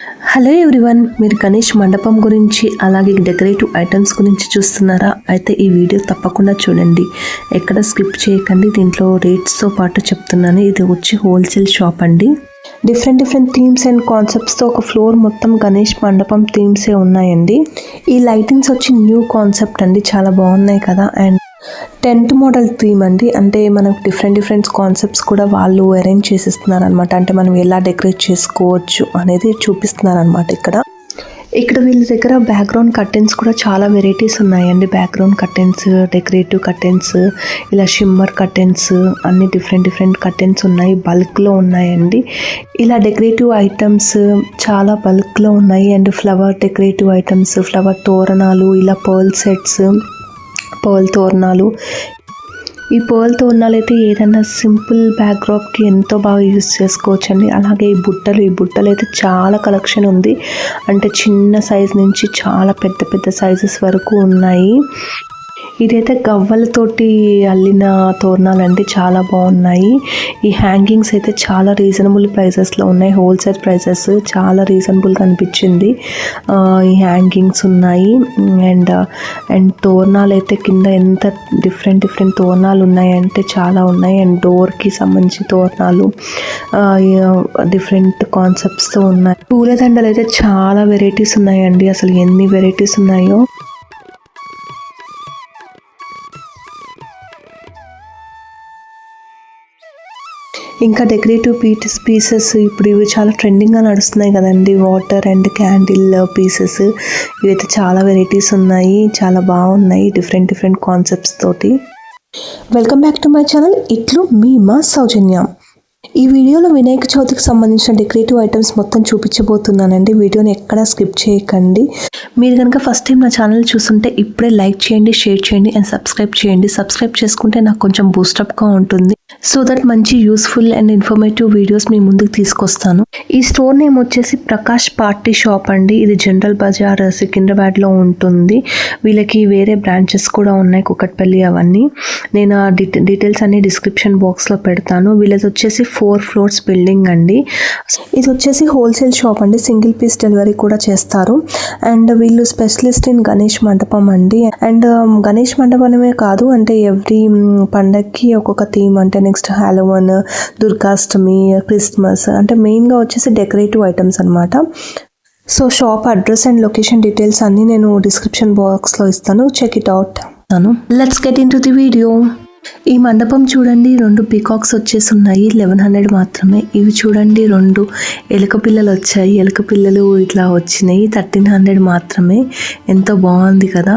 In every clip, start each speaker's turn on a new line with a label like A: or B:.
A: Hello everyone, మీరు గణేష్ మండపం గురించి అలాగే డెకరేటివ్ ఐటమ్స్ గురించి చూస్తున్నారా? అయితే ఈ వీడియో తప్పకుండా చూడండి, ఎక్కడ స్కిప్ చేయకండి. దీంట్లో రేట్స్తో పాటు చెప్తున్నాను. ఇది వచ్చి హోల్సేల్ షాప్ అండి. డిఫరెంట్ థీమ్స్ అండ్ కాన్సెప్ట్స్తో ఒక ఫ్లోర్ మొత్తం గణేష్ మండపం థీమ్సే ఉన్నాయండి. ఈ లైటింగ్స్ వచ్చి న్యూ కాన్సెప్ట్ అండి, చాలా బాగున్నాయి కదా. అండ్ టెంట్ మోడల్ థీమ్ అండి, అంటే మనకు డిఫరెంట్ కాన్సెప్ట్స్ కూడా వాళ్ళు అరేంజ్ చేసిస్తున్నారు అనమాట. అంటే మనం ఎలా డెకరేట్ చేసుకోవచ్చు అనేది చూపిస్తున్నారు అనమాట. ఇక్కడ వీళ్ళ దగ్గర బ్యాక్గ్రౌండ్ కర్టెన్స్ కూడా చాలా వెరైటీస్ ఉన్నాయండి. బ్యాక్గ్రౌండ్ కర్టెన్స్, డెకరేటివ్ కర్టెన్స్, ఇలా షిమ్మర్ కర్టెన్స్, అన్ని డిఫరెంట్ కర్టెన్స్ ఉన్నాయి. బల్క్లో ఉన్నాయండి. ఇలా డెకరేటివ్ ఐటమ్స్ చాలా బల్క్లో ఉన్నాయి. And flower decorative items, flower తోరణాలు, ఇలా పర్ల్ సెట్స్, పర్ల్ తోరణాలు. ఈ పర్ల్ తోరణాలు అయితే ఏదైనా సింపుల్ బ్యాక్డ్రాప్కి ఎంతో బాగా యూజ్ చేసుకోవచ్చు అండి. అలాగే ఈ బుట్టలు అయితే చాలా కలెక్షన్ ఉంది. అంటే చిన్న సైజ్ నుంచి చాలా పెద్ద సైజెస్ వరకు ఉన్నాయి. ఇదైతే గవ్వలతోటి అల్లిన తోరణాలండి, చాలా బాగున్నాయి. ఈ హ్యాంగింగ్స్ అయితే చాలా రీజనబుల్ ప్రైసెస్లో ఉన్నాయి. హోల్సేల్ ప్రైసెస్ చాలా రీజనబుల్గా అనిపించింది. ఈ హ్యాంగింగ్స్ ఉన్నాయి. అండ్ తోరణాలు అయితే కింద ఎంత డిఫరెంట్ తోరణాలు ఉన్నాయంటే చాలా ఉన్నాయి. అండ్ డోర్కి సంబంధించి తోరణాలు డిఫరెంట్ కాన్సెప్ట్స్తో ఉన్నాయి. పూలదండలు అయితే చాలా వెరైటీస్ ఉన్నాయండి, అసలు ఎన్ని వెరైటీస్ ఉన్నాయో. ఇంకా డెకరేటివ్ పీసెస్ ఇప్పుడు ఇవి చాలా ట్రెండింగ్గా నడుస్తున్నాయి కదండి. వాటర్ అండ్ క్యాండిల్ పీసెస్, ఇవైతే చాలా వెరైటీస్ ఉన్నాయి, చాలా బాగున్నాయి డిఫరెంట్ కాన్సెప్ట్స్ తోటి. Welcome back to my channel. ఇట్లు మీ మా సౌజన్య. ఈ వీడియోలో వినాయక చవితికి సంబంధించిన డెకరేటివ్ ఐటమ్స్ మొత్తం చూపించబోతున్నానండి. వీడియోని ఎక్కడా స్కిప్ చేయకండి. మీరు కనుక ఫస్ట్ టైం నా ఛానల్ చూస్తుంటే ఇప్పుడే లైక్ చేయండి, షేర్ చేయండి అండ్ సబ్స్క్రైబ్ చేయండి. సబ్స్క్రైబ్ చేసుకుంటే నాకు కొంచెం బూస్టప్గా ఉంటుంది, సో దట్ మంచి యూస్ఫుల్ అండ్ ఇన్ఫర్మేటివ్ వీడియోస్ మీ ముందుకు తీసుకొస్తాను. ఈ స్టోర్ నేమ్ వచ్చేసి ప్రకాష్ పార్టీ షాప్ అండి. ఇది జనరల్ బజార్ సికింద్రాబాద్లో ఉంటుంది. వీళ్ళకి వేరే బ్రాంచెస్ కూడా ఉన్నాయి, కుకట్పల్లి అవన్నీ. నేను ఆ డీటెయిల్స్ అన్ని డిస్క్రిప్షన్ బాక్స్లో పెడతాను. వీళ్ళది వచ్చేసి 4 floors బిల్డింగ్ అండి. ఇది వచ్చేసి హోల్సేల్ షాప్ అండి, సింగిల్ పీస్ డెలివరీ కూడా చేస్తారు. అండ్ వీళ్ళు స్పెషలిస్ట్ ఇన్ గణేష్ మండపం అండి. అండ్ గణేష్ మండపమే కాదు, అంటే ఎవ్రీ పండగకి ఒక్కొక్క థీమ్, అంటే నెక్స్ట్ హాలోవన్, దుర్గాష్టమి, క్రిస్మస్, అంటే మెయిన్గా వచ్చేసి డెకరేటివ్ ఐటమ్స్ అనమాట. So shop address and location details అన్నీ నేను డిస్క్రిప్షన్ బాక్స్లో ఇస్తాను, check it out. Let's get into the video. ఈ మండపం చూడండి, 2 పీకాక్స్ వచ్చేసి ఉన్నాయి, 1100 మాత్రమే. ఇవి చూడండి, 2 ఎలుక పిల్లలు వచ్చాయి. ఎలుక పిల్లలు ఇట్లా వచ్చినాయి, 1300 మాత్రమే. ఎంతో బాగుంది కదా.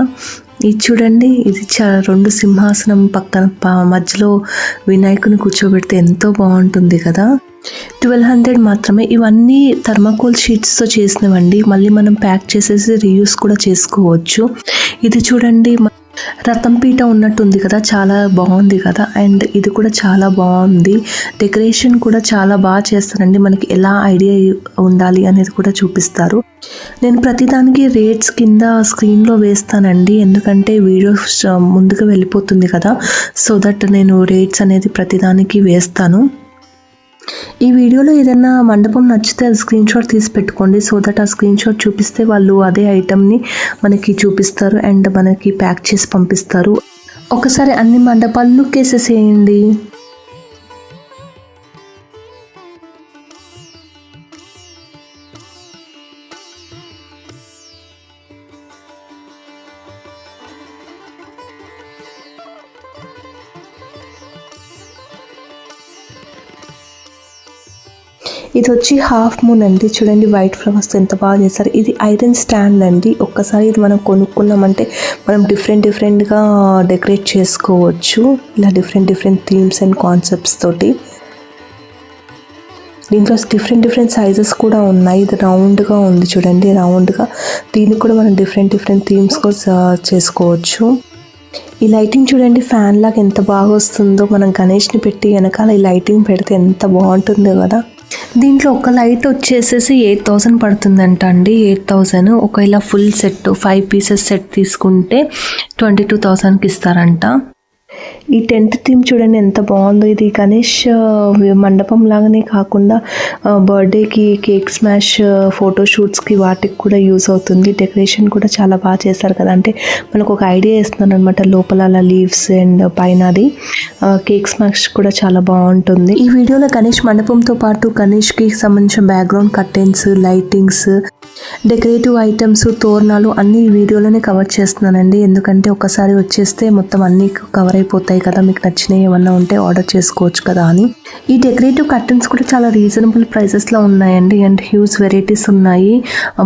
A: ఇది చూడండి, ఇది 2 సింహాసనం పక్కన మధ్యలో వినాయకుని కూర్చోబెడితే ఎంతో బాగుంటుంది కదా. 1200 మాత్రమే. ఇవన్నీ థర్మాకోల్ షీట్స్తో చేసినవండి. మళ్ళీ మనం ప్యాక్ చేసేసి రీయూస్ కూడా చేసుకోవచ్చు. ఇది చూడండి, రథం పీట ఉన్నట్టుంది కదా, చాలా బాగుంది కదా. అండ్ ఇది కూడా చాలా బాగుంది. డెకరేషన్ కూడా చాలా బాగా చేస్తారండి. మనకి ఎలా ఐడియా ఉండాలి అనేది కూడా చూపిస్తారు. నేను ప్రతిదానికి రేట్స్ కింద స్క్రీన్లో వేస్తానండి, ఎందుకంటే వీడియో ముందుకు వెళ్ళిపోతుంది కదా. సో దట్ నేను రేట్స్ అనేది ప్రతిదానికి వేస్తాను. ఈ వీడియోలో ఏదైనా మండపం నచ్చితే అది స్క్రీన్ షాట్ తీసి పెట్టుకోండి, సో దట్ ఆ స్క్రీన్ షాట్ చూపిస్తే వాళ్ళు అదే ఐటమ్ని మనకి చూపిస్తారు అండ్ మనకి ప్యాక్ చేసి పంపిస్తారు. ఒకసారి అన్ని మండపాలు లుక్ వేసేసేయండి. ఇది వచ్చి హాఫ్ మూన్ అండి. చూడండి, వైట్ ఫ్లవర్స్ ఎంత బాగా చేస్తారు. ఇది ఐరన్ స్టాండ్ అండి. ఒక్కసారి ఇది మనం కొనుక్కున్నామంటే మనం డిఫరెంట్గా డెకరేట్ చేసుకోవచ్చు, ఇలా డిఫరెంట్ థీమ్స్ అండ్ కాన్సెప్ట్స్ తోటి. దీంట్లో డిఫరెంట్ సైజెస్ కూడా ఉన్నాయి. ఇది రౌండ్గా ఉంది చూడండి, రౌండ్గా. దీనికి కూడా మనం డిఫరెంట్ థీమ్స్ కూడా చేసుకోవచ్చు. ఈ లైటింగ్ చూడండి, ఫ్యాన్ లాగా ఎంత బాగా వస్తుందో. మనం గణేష్ని పెట్టి వెనకాల ఈ లైటింగ్ పెడితే ఎంత బాగుంటుందో కదా. దీంట్లో ఒక లైట్ వచ్చేసేసి 8000 పడుతుందంట అండి. 8000. ఒకవేళ ఫుల్ సెట్ 5 pieces సెట్ తీసుకుంటే 22,000కి ఇస్తారంట. ఈ టెంట్ థీమ్ చూడండి ఎంత బాగుందో. ఇది గణేష్ మండపం లాగానే కాకుండా బర్త్డేకి కేక్ స్మాష్ ఫోటోషూట్స్కి వాటికి కూడా యూస్ అవుతుంది. డెకరేషన్ కూడా చాలా బాగా చేస్తారు కదా, అంటే మనకు ఒక ఐడియా ఇస్తున్నాను అనమాట. లోపల అలా లీవ్స్ అండ్ పైన అది కేక్ స్మాష్ కూడా చాలా బాగుంటుంది. ఈ వీడియోలో గణేష్ మండపంతో పాటు గణేష్కి సంబంధించిన background curtains, lightings, decorative items, తోరణాలు అన్ని ఈ వీడియోలోనే కవర్ చేస్తున్నానండి. ఎందుకంటే ఒకసారి వచ్చేస్తే మొత్తం అన్నీ కవర్ అయిపోతాయి కదా, మీకు నచ్చినవి ఏమన్నా ఉంటే ఆర్డర్ చేసుకోవచ్చు కదా అని. ఈ డెకరేటివ్ కర్టన్స్ కూడా చాలా రీజనబుల్ ప్రైసెస్లో ఉన్నాయండి అండ్ హ్యూజ్ వెరైటీస్ ఉన్నాయి.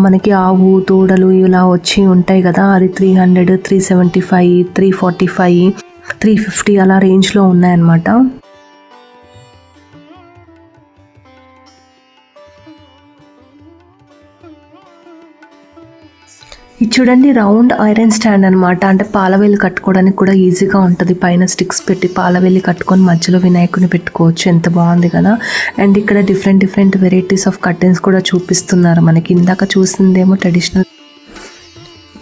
A: మనకి ఆవు, దూడలు ఇలా వచ్చి ఉంటాయి కదా, అది 300, 375, 345, 350 అలా రేంజ్లో ఉన్నాయన్నమాట. ఇది చూడండి రౌండ్ ఐరన్ స్టాండ్ అనమాట. అంటే పాలవేలు కట్టుకోవడానికి కూడా ఈజీగా ఉంటుంది. పైన స్టిక్స్ పెట్టి పాలవేలి కట్టుకొని మధ్యలో వినాయకుని పెట్టుకోవచ్చు. ఎంత బాగుంది కదా. అండ్ ఇక్కడ డిఫరెంట్ వెరైటీస్ ఆఫ్ కర్టెన్స్ కూడా చూపిస్తున్నారు మనకి. ఇందాక చూసిందేమో ట్రెడిషనల్,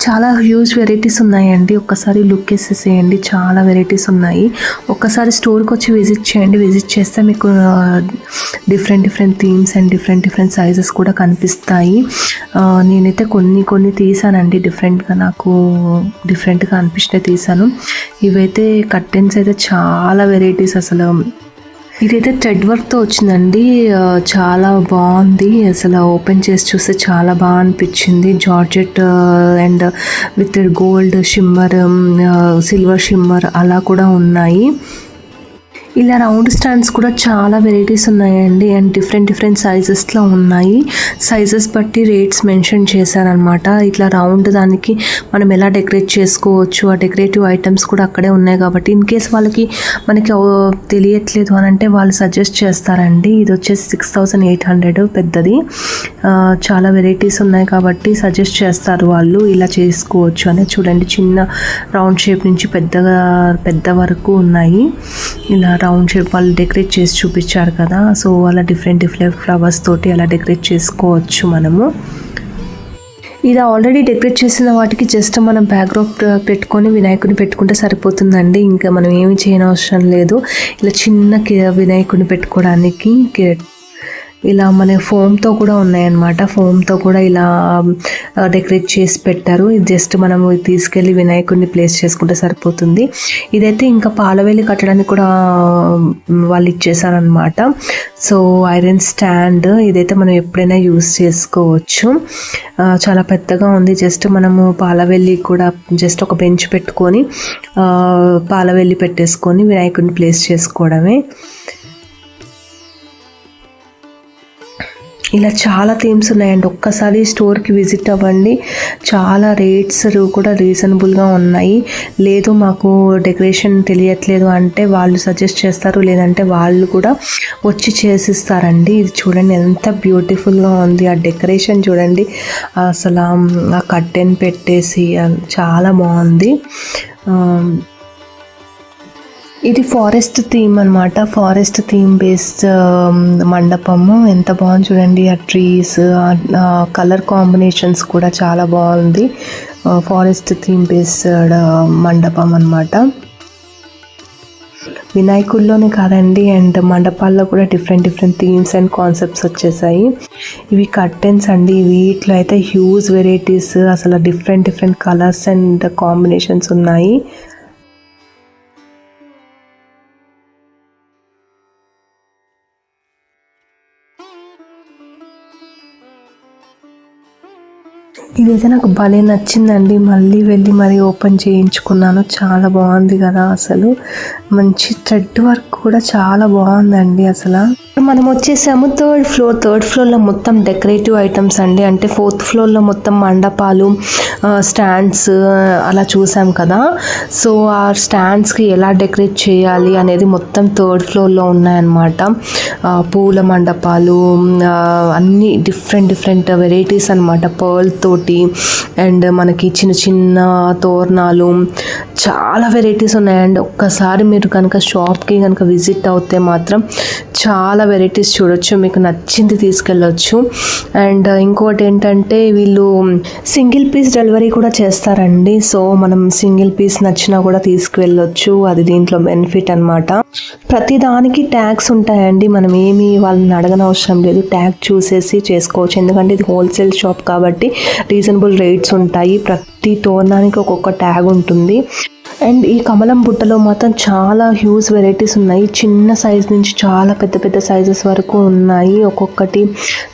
A: చాలా హ్యూజ్ వెరైటీస్ ఉన్నాయండి. ఒక్కసారి లుక్ వేసేసేయండి, చాలా వెరైటీస్ ఉన్నాయి. ఒక్కసారి స్టోర్కి వచ్చి విజిట్ చేయండి. విజిట్ చేస్తే మీకు different themes and different sizes కూడా కనిపిస్తాయి. నేనైతే కొన్ని తీసానండి, నాకు డిఫరెంట్గా అనిపించినవి తీసాను. ఇవైతే కర్టెన్స్ అయితే చాలా వెరైటీస్. అసలు ఇదైతే థ్రెడ్ వర్క్తో వచ్చిందండి, చాలా బాగుంది. అసలు ఓపెన్ చేసి చూస్తే చాలా బాగా అనిపించింది. Georgette and with gold shimmer, silver shimmer అలా కూడా ఉన్నాయి. ఇలా రౌండ్ స్టాండ్స్ కూడా చాలా వెరైటీస్ ఉన్నాయండి అండ్ డిఫరెంట్ సైజెస్లో ఉన్నాయి. సైజెస్ బట్టి రేట్స్ మెన్షన్ చేశారనమాట. ఇట్లా రౌండ్ దానికి మనం ఎలా డెకరేట్ చేసుకోవచ్చు, ఆ డెకరేటివ్ ఐటమ్స్ కూడా అక్కడే ఉన్నాయి కాబట్టి ఇన్ కేస్ వాళ్ళకి మనకి తెలియట్లేదు అని అంటే వాళ్ళు సజెస్ట్ చేస్తారండి. ఇది వచ్చేసి 6800 పెద్దది. చాలా వెరైటీస్ ఉన్నాయి కాబట్టి సజెస్ట్ చేస్తారు వాళ్ళు, ఇలా చేసుకోవచ్చు అని. చూడండి చిన్న రౌండ్ షేప్ నుంచి పెద్ద వరకు ఉన్నాయి. ఇలా రౌండ్ షేప్ వాళ్ళు డెకరేట్ చేసి చూపించారు కదా, సో అలా డిఫరెంట్ ఫ్లవర్స్ తోటి అలా డెకరేట్ చేసుకోవచ్చు మనము. ఇది ఆల్రెడీ డెకరేట్ చేసిన వాటికి జస్ట్ మనం బ్యాక్డ్రాప్ పెట్టుకొని వినాయకుడిని పెట్టుకుంటే సరిపోతుందండి. ఇంకా మనం ఏమి చేయనవసరం లేదు. ఇలా చిన్న వినాయకుడిని పెట్టుకోవడానికి ఇలా మన ఫోమ్తో కూడా ఉన్నాయన్నమాట. ఫోమ్తో కూడా ఇలా డెకరేట్ చేసి పెట్టారు. ఇది జస్ట్ మనము తీసుకెళ్ళి వినాయకుడిని ప్లేస్ చేసుకుంటే సరిపోతుంది. ఇదైతే ఇంకా పాలవేలి కట్టడానికి కూడా వాళ్ళు ఇచ్చేసారనమాట. సో ఐరన్ స్టాండ్ ఇదైతే మనం ఎప్పుడైనా యూస్ చేసుకోవచ్చు. చాలా పెద్దగా ఉంది. జస్ట్ మనము పాలవేలి కూడా జస్ట్ ఒక బెంచ్ పెట్టుకొని పాలవేలి పెట్టేసుకొని వినాయకుడిని ప్లేస్ చేసుకోవడమే. ఇలా చాలా థీమ్స్ ఉన్నాయండి. ఒక్కసారి స్టోర్కి విజిట్ అవ్వండి. చాలా రేట్స్ కూడా రీజనబుల్గా ఉన్నాయి. లేదు మాకు డెకరేషన్ తెలియట్లేదు అంటే వాళ్ళు సజెస్ట్ చేస్తారు, లేదంటే వాళ్ళు కూడా వచ్చి చేసిస్తారండి. ఇది చూడండి ఎంత బ్యూటిఫుల్గా ఉంది. ఆ డెకరేషన్ చూడండి, అసలు ఆ కర్టెన్ పెట్టేసి చాలా బాగుంది. ఇది ఫారెస్ట్ థీమ్ అనమాట. ఫారెస్ట్ థీమ్ బేస్డ్ మండపము. ఎంత బాగుంది చూడండి. ఆ ట్రీస్, కలర్ కాంబినేషన్స్ కూడా చాలా బాగుంది. ఫారెస్ట్ థీమ్ బేస్డ్ మండపం అనమాట. వినాయకుల్లోనే కాదండి అండ్ మండపాల్లో కూడా డిఫరెంట్ థీమ్స్ అండ్ కాన్సెప్ట్స్ వచ్చేసాయి. ఇవి కర్టెన్స్ అండి. వీటిలో అయితే హ్యూజ్ వెరైటీస్, అసలు డిఫరెంట్ కలర్స్ అండ్ కాంబినేషన్స్ ఉన్నాయి. ఇదైతే నాకు భలే నచ్చిందండి. మళ్ళీ వెళ్ళి మరీ ఓపెన్ చేయించుకున్నాను. చాలా బాగుంది కదా, అసలు మంచి థ్రెడ్ వర్క్ కూడా చాలా బాగుందండి. అసలు మనం వచ్చేసాము థర్డ్ ఫ్లోర్లో మొత్తం డెకరేటివ్ ఐటమ్స్ అండి. అంటే ఫోర్త్ ఫ్లోర్లో మొత్తం మండపాలు, స్టాండ్స్ అలా చూసాం కదా. సో ఆ స్టాండ్స్కి ఎలా డెకరేట్ చేయాలి అనేది మొత్తం థర్డ్ ఫ్లోర్లో ఉన్నాయన్నమాట. పూల మండపాలు, అన్ని డిఫరెంట్ వెరైటీస్ అనమాట. పర్ల్ తోటి అండ్ మనకి చిన్న తోరణాలు, చాలా వెరైటీస్ ఉన్నాయండి. ఒక్కసారి మీరు కనుక షాప్కి కనుక విజిట్ అవుతే మాత్రం చాలా వెరైటీస్ చూడొచ్చు, మీకు నచ్చింది తీసుకెళ్ళొచ్చు. అండ్ ఇంకోటి ఏంటంటే వీళ్ళు సింగిల్ పీస్ డెలివరీ కూడా చేస్తారండి. సో మనం సింగిల్ పీస్ నచ్చినా కూడా తీసుకువెళ్ళొచ్చు, అది దీంట్లో బెనిఫిట్ అనమాట. ప్రతి దానికి ట్యాగ్స్ ఉంటాయండి, మనం ఏమి వాళ్ళని అడగనవసరం లేదు, ట్యాగ్ చూసేసి చేసుకోవచ్చు. ఎందుకంటే ఇది హోల్సేల్ షాప్ కాబట్టి రీజనబుల్ రేట్స్ ఉంటాయి. ప్రతి తోరణానికి ఒక్కొక్క ట్యాగ్ ఉంటుంది. అండ్ ఈ కమలం బుట్టలో మాత్రం చాలా హ్యూజ్ వెరైటీస్ ఉన్నాయి. చిన్న సైజ్ నుంచి చాలా పెద్ద పెద్ద సైజెస్ వరకు ఉన్నాయి. ఒక్కొక్కటి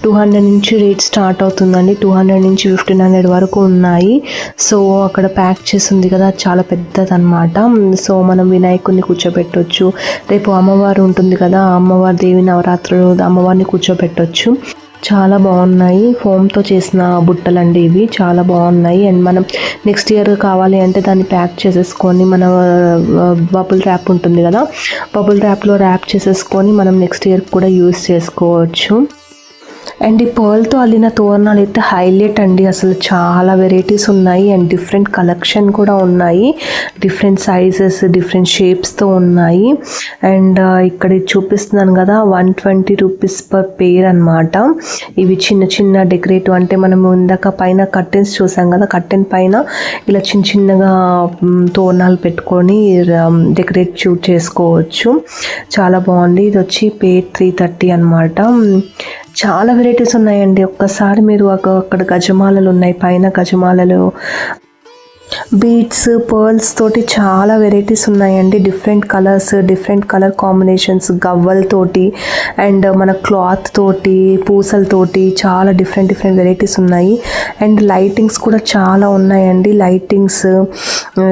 A: 200 నుంచి రేట్ స్టార్ట్ అవుతుందండి. 200 నుంచి 1500 వరకు ఉన్నాయి. సో అక్కడ ప్యాక్ చేసి ఉంది కదా, చాలా పెద్దదన్నమాట. సో మనం వినాయకుడిని కూర్చోబెట్టవచ్చు. రేపు అమ్మవారు ఉంటుంది కదా, అమ్మవారి దేవి నవరాత్రులు అమ్మవారిని కూర్చోబెట్టవచ్చు. చాలా బాగున్నాయి. ఫోమ్తో చేసిన బుట్టలండి ఇవి, చాలా బాగున్నాయి. అండ్ మనం నెక్స్ట్ ఇయర్ కావాలి అంటే దాన్ని ప్యాక్ చేసేసుకొని మన బబుల్ ర్యాప్ ఉంటుంది కదా, బబుల్ ర్యాప్లో ర్యాప్ చేసేసుకొని మనం నెక్స్ట్ ఇయర్ కూడా యూస్ చేసుకోవచ్చు. అండ్ ఈ పర్ల్తో అల్లిన తోరణాలు అయితే హైలైట్ అండి. అసలు చాలా వెరైటీస్ ఉన్నాయి అండ్ డిఫరెంట్ కలెక్షన్ కూడా ఉన్నాయి. డిఫరెంట్ సైజెస్ డిఫరెంట్ షేప్స్తో ఉన్నాయి. అండ్ ఇక్కడ చూపిస్తున్నాను కదా, 120 రూపీస్ పర్ పేర్ అనమాట. ఇవి చిన్న చిన్న డెకరేటివ్, అంటే మనం ఇందాక పైన కర్టెన్స్ చూసాం కదా, కర్టెన్ పైన ఇలా చిన్న చిన్నగా తోరణాలు పెట్టుకొని డెకరేట్ చేసుకోవచ్చు. చాలా బాగుంది. ఇది వచ్చి పేర్ 330 అనమాట. చాలా వెరైటీస్ ఉన్నాయండి. ఒక్కసారి మీరు అక్కడ గజమాలలు ఉన్నాయి, పైన గజమాలలు, బీడ్స్, పర్ల్స్ తోటి చాలా వెరైటీస్ ఉన్నాయండి. Different colours, different colour combinations, గవ్వలతోటి అండ్ మన క్లాత్ తోటి, పూసలతోటి చాలా డిఫరెంట్ వెరైటీస్ ఉన్నాయి. అండ్ లైటింగ్స్ కూడా చాలా ఉన్నాయండి. లైటింగ్స్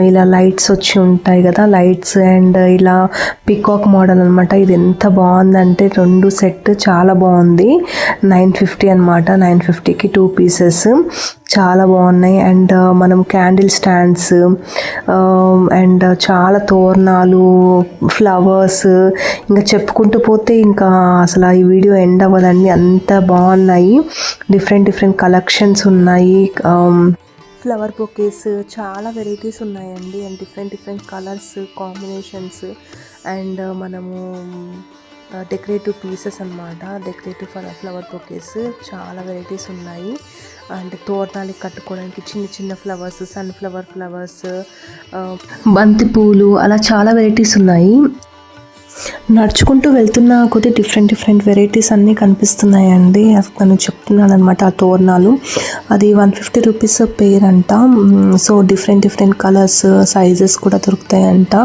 A: ఇలా లైట్స్ వచ్చి ఉంటాయి కదా, లైట్స్ అండ్ ఇలా పికాక్ మోడల్ అనమాట. ఇది ఎంత బాగుందంటే 2 సెట్ చాలా బాగుంది. 950 అనమాట. 950కి 2 పీసెస్ చాలా బాగున్నాయి. అండ్ మనం క్యాండిల్ స్టాండ్స్ అండ్ చాలా తోరణాలు, ఫ్లవర్స్, ఇంకా చెప్పుకుంటూ పోతే ఇంకా అసలు ఈ వీడియో ఎండ్ అవ్వదండి, అంత బాగున్నాయి. డిఫరెంట్ కలెక్షన్స్ ఉన్నాయి. ఫ్లవర్ బొకేస్, చాలా వెరైటీస్ ఉన్నాయండి. And different colours combinations. And మనము డెకరేటివ్ పీసెస్ అనమాట, డెకరేటివ్ ఫ్లవర్ బొకేస్, చాలా వెరైటీస్ ఉన్నాయి. అండ్ తోరణాలకి కట్టుకోవడానికి చిన్న ఫ్లవర్స్, సన్ఫ్లవర్ ఫ్లవర్స్, బంతిపూలు, అలా చాలా వెరైటీస్ ఉన్నాయి. నడుచుకుంటూ వెళ్తున్న కొద్ది డిఫరెంట్ వెరైటీస్ అన్నీ కనిపిస్తున్నాయండి. తను చెప్తున్నాను అనమాట. ఆ తోరణాలు అది 150 రూపీస్ పేర్ అంట. సో డిఫరెంట్ కలర్స్, సైజెస్ కూడా దొరుకుతాయంట.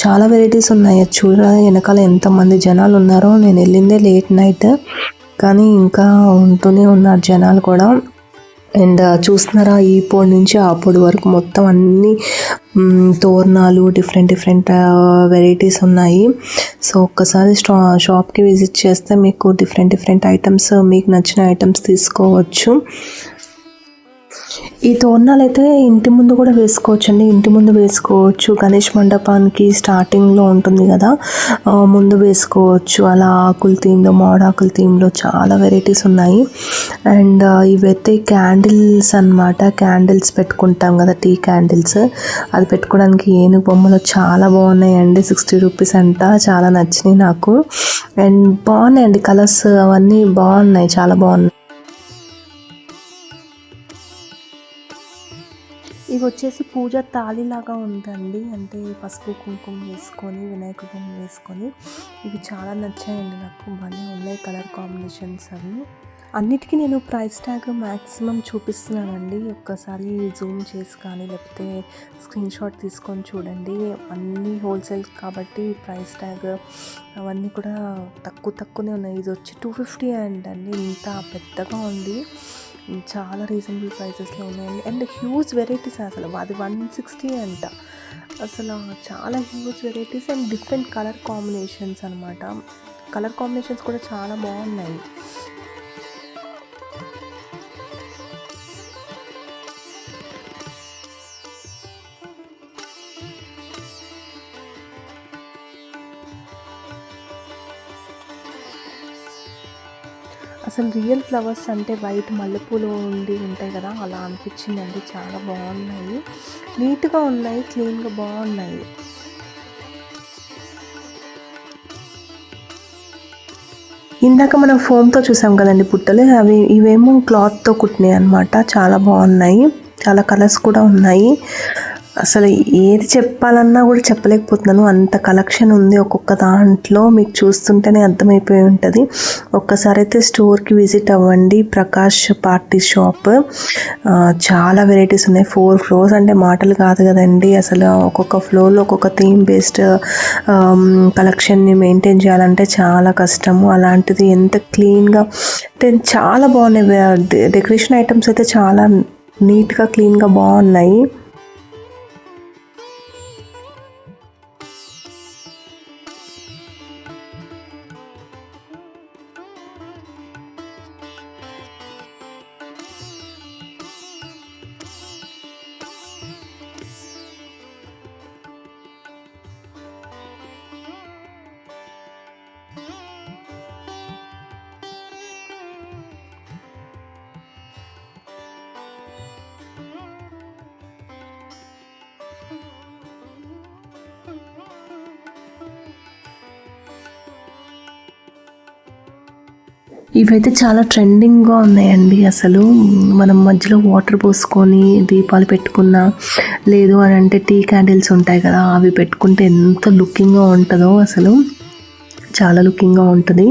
A: చాలా వెరైటీస్ ఉన్నాయి. చూడ వెనకాల ఎంతమంది జనాలు ఉన్నారో. నేను వెళ్ళిందే లేట్ నైట్, కానీ ఇంకా ఉంటూనే ఉన్నారు జనాలు కూడా. అండ్ చూస్తున్నారా, ఈ పొడి నుంచి ఆ పొడి వరకు మొత్తం అన్ని తోరణాలు, డిఫరెంట్ వెరైటీస్ ఉన్నాయి. సో ఒక్కసారి షాప్కి విజిట్ చేస్తే మీకు డిఫరెంట్ ఐటమ్స్, మీకు నచ్చిన ఐటమ్స్ తీసుకోవచ్చు. ఈ తోరణాలు అయితే ఇంటి ముందు కూడా వేసుకోవచ్చు అండి. ఇంటి ముందు వేసుకోవచ్చు, గణేష్ మండపానికి స్టార్టింగ్లో ఉంటుంది కదా, ముందు వేసుకోవచ్చు. అలా ఆకుల థీమ్లో, మామిడాకుల థీమ్లో చాలా వెరైటీస్ ఉన్నాయి. అండ్ ఇవైతే క్యాండిల్స్ అనమాట. క్యాండిల్స్ పెట్టుకుంటాం కదా, టీ క్యాండిల్స్, అది పెట్టుకోవడానికి ఏనుగు బొమ్మలు చాలా బాగున్నాయండి. 60 రూపీస్ అంట. చాలా నచ్చినాయి నాకు. అండ్ బాగున్నాయండి కలర్స్, అవన్నీ బాగున్నాయి, చాలా బాగున్నాయి. ఇవి వచ్చేసి పూజ తాళిలాగా ఉందండి. అంటే పసుపు కుంకుమ వేసుకొని, వినాయక బొమ్మ వేసుకొని, ఇవి చాలా నచ్చాయండి నాకు. భలే ఉన్నాయి కలర్ కాంబినేషన్స్ అవి. అన్నిటికీ నేను ప్రైస్ ట్యాగ్ మ్యాక్సిమం చూపిస్తున్నానండి. ఒక్కసారి జూమ్ చేసి కానీ లేకపోతే స్క్రీన్ షాట్ తీసుకొని చూడండి. అన్నీ హోల్సేల్ కాబట్టి ప్రైస్ ట్యాగ్ అవన్నీ కూడా తక్కువనే ఉన్నాయి. ఇది వచ్చి 250 అండి. ఇంత పెద్దగా ఉంది. చాలా రీజనబుల్ ప్రైసెస్లో ఉన్నాయండి. అండ్ హ్యూజ్ వెరైటీస్, అసలు అది 160 అంట. అసలు చాలా huge varieties and different colour combinations అనమాట. కలర్ కాంబినేషన్స్ కూడా చాలా బాగున్నాయి. అసలు రియల్ ఫ్లవర్స్ అంటే వైట్ మల్లెపూలు ఉంటాయి కదా, అలా అనిపించిందండి. చాలా బాగున్నాయి, నీట్గా ఉన్నాయి, క్లీన్గా బాగున్నాయి. ఇందాక మనం ఫోమ్తో చూసాం కదండి బుట్టలు, ఇవేమో క్లాత్తో కుట్టినాయి అనమాట. చాలా బాగున్నాయి, చాలా కలర్స్ కూడా ఉన్నాయి. అసలు ఏది చెప్పాలన్నా కూడా చెప్పలేకపోతున్నాను, అంత కలెక్షన్ ఉంది ఒక్కొక్క దాంట్లో. మీకు చూస్తుంటేనే అర్థమైపోయి ఉంటుంది. ఒక్కసారి అయితే స్టోర్కి విజిట్ అవ్వండి, ప్రకాష్ పార్టీ షాప్. చాలా వెరైటీస్ ఉన్నాయి. 4 ఫ్లోర్స్ అంటే మాటలు కాదు కదండి. అసలు ఒక్కొక్క ఫ్లోర్లో ఒక్కొక్క థీమ్ బేస్డ్ కలెక్షన్ని మెయింటైన్ చేయాలంటే చాలా కష్టము. అలాంటిది ఎంత క్లీన్గా అంటే చాలా బాగున్నాయి. డెకరేషన్ ఐటమ్స్ అయితే చాలా నీట్గా క్లీన్గా బాగున్నాయి. ఇవైతే చాలా ట్రెండింగ్గా ఉన్నాయండి. అసలు మనం మధ్యలో వాటర్ పోసుకొని దీపాలు పెట్టుకున్నా, లేదు అని అంటే టీ క్యాండిల్స్ ఉంటాయి కదా, అవి పెట్టుకుంటే ఎంత లుకింగ్గా ఉంటుందో. అసలు చాలా లుకింగ్గా ఉంటుంది.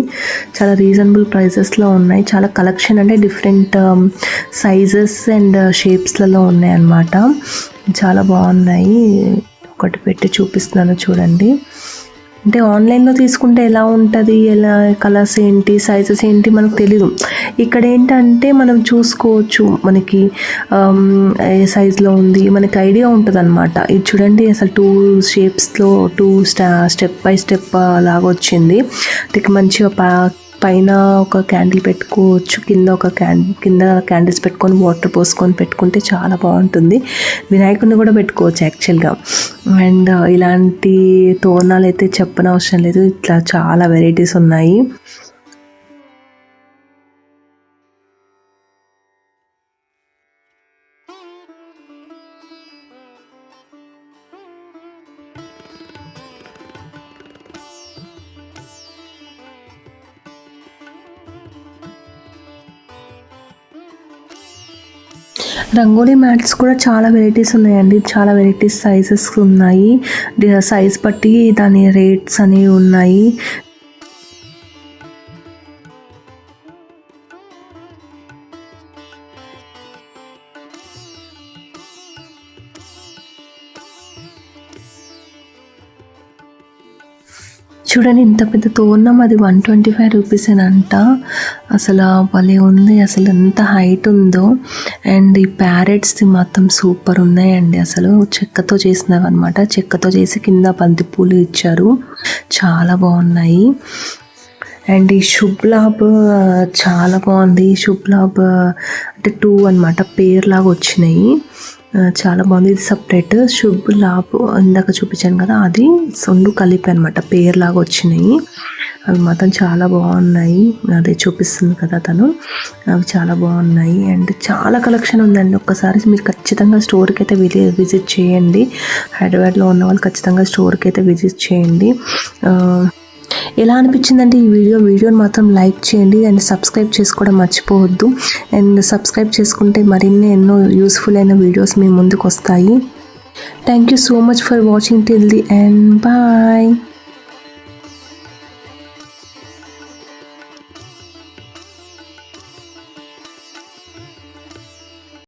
A: చాలా రీజనబుల్ ప్రైజెస్లో ఉన్నాయి. చాలా కలెక్షన్ అంటే డిఫరెంట్ సైజెస్ అండ్ షేప్స్లలో ఉన్నాయి అన్నమాట. చాలా బాగున్నాయి. ఒకటి పెట్టి చూపిస్తున్నాను చూడండి. అంటే ఆన్లైన్లో తీసుకుంటే ఎలా ఉంటుంది, ఎలా కలర్స్ ఏంటి, సైజెస్ ఏంటి మనకు తెలీదు. ఇక్కడ ఏంటంటే మనం చూసుకోవచ్చు, మనకి ఏ సైజులో ఉంది మనకి ఐడియా ఉంటుంది అనమాట. ఇది చూడండి, అసలు 2 షేప్స్లో 2 స్టెప్ బై స్టెప్ లాగా వచ్చింది. మంచిగా పైన ఒక క్యాండిల్ పెట్టుకోవచ్చు, కింద క్యాండిల్స్ పెట్టుకొని వాటర్ పోసుకొని పెట్టుకుంటే చాలా బాగుంటుంది. వినాయకుడిని కూడా పెట్టుకోవచ్చు యాక్చువల్గా. అండ్ ఇలాంటి తోరణాలు అయితే చెప్పనవసరం లేదు, ఇట్లా చాలా వెరైటీస్ ఉన్నాయి. రంగోలీ మ్యాట్స్ కూడా చాలా వెరైటీస్ ఉన్నాయండి. చాలా వెరైటీస్ సైజెస్ ఉన్నాయి. సైజ్ బట్టి దాని రేట్స్ అనేవి ఉన్నాయి. చూడండి, ఇంత పెద్ద తోరణం, అది 125 రూపీస్ అంట. అసలు భలే ఉంది, అసలు ఎంత హైట్ ఉందో. అండ్ ఈ ప్యారెట్స్ది మాత్రం సూపర్ ఉన్నాయండి. అసలు చెక్కతో చేసినవి అనమాట. చెక్కతో చేసి కింద బంతిపూలు ఇచ్చారు, చాలా బాగున్నాయి. అండ్ ఈ శుభ్ లాభ్ చాలా బాగుంది. శుభ్ లాభ్ అంటే 2 అనమాట, పేర్లాగా వచ్చినాయి. చాలా బాగుంది. ఇది సపరేట్. శుభ్ లాభ్ ఇందాక చూపించాను కదా, అది 2 కలిపి అనమాట, పేర్లాగా వచ్చినాయి. అవి మాత్రం చాలా బాగున్నాయి. అదే చూపిస్తుంది కదా తను, అవి చాలా బాగున్నాయి. అండ్ చాలా కలెక్షన్ ఉందండి. ఒక్కసారి మీరు ఖచ్చితంగా స్టోర్కి అయితే విజిట్ చేయండి. హైదరాబాద్లో ఉన్న వాళ్ళు ఖచ్చితంగా స్టోర్కి అయితే విజిట్ చేయండి. ఎలా అనిపించిందంటే ఈ వీడియోని మాత్రం లైక్ చేయండి అండ్ సబ్స్క్రైబ్ చేసుకోవడం మర్చిపోవద్దు. అండ్ సబ్స్క్రైబ్ చేసుకుంటే మరిన్ని ఎన్నో యూస్ఫుల్ అయిన వీడియోస్ మీ ముందుకు వస్తాయి. Thank you so much for watching till the end. Bye.